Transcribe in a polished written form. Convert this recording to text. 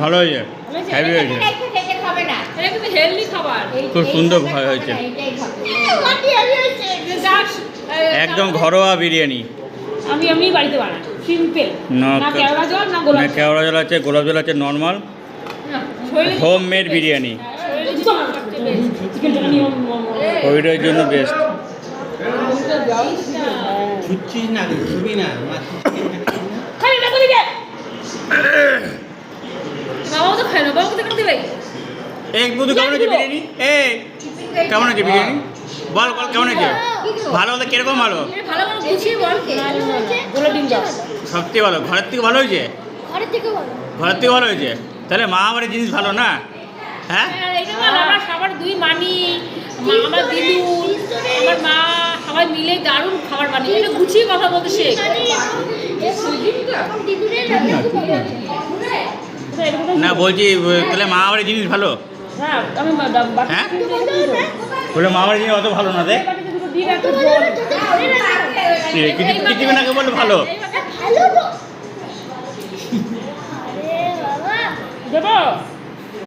ভালো হয়েছে, হেভি হয়েছে, খুব সুন্দর হয়েছে, একদম ঘরোয়া বিরিয়ানি। আমি এমনি বাড়িতে বানাই সিম্পল, না কেওড়া জল না গোলাপ জল। কেওড়া জল আছে, গোলাপ জল আছে, নর্মাল হোম মেড বিরিয়ানি, ওইটার জন্য বেস্ট। এক বুধু কেমন আছে বিরিয়ানি? কেমন আছে বিরিয়ানি? বল বল কেমন আছে? ভালো হলে কিরকম ভালো? সত্যি ভালো, ঘরের থেকে ভালো হয়েছে, ঘরের থেকে ভালো হয়েছে। তাহলে মা আমাদের জিনিস ভালো না? হ্যাঁ, আমরা সবার দুই মানি, আমার দিদু, আমার মা সবাই মিলে দারুণ খাবার বানিয়ে, এটা গুছিয়ে কথা বলতে শেখ। না বলছি তাহলে মা আমাদের জিনিস ভালো? হ্যাঁ, বলে মা আমাদের জিনিস অত ভালো না, দেখ কিছু নাকি বললে ভালো দেবো।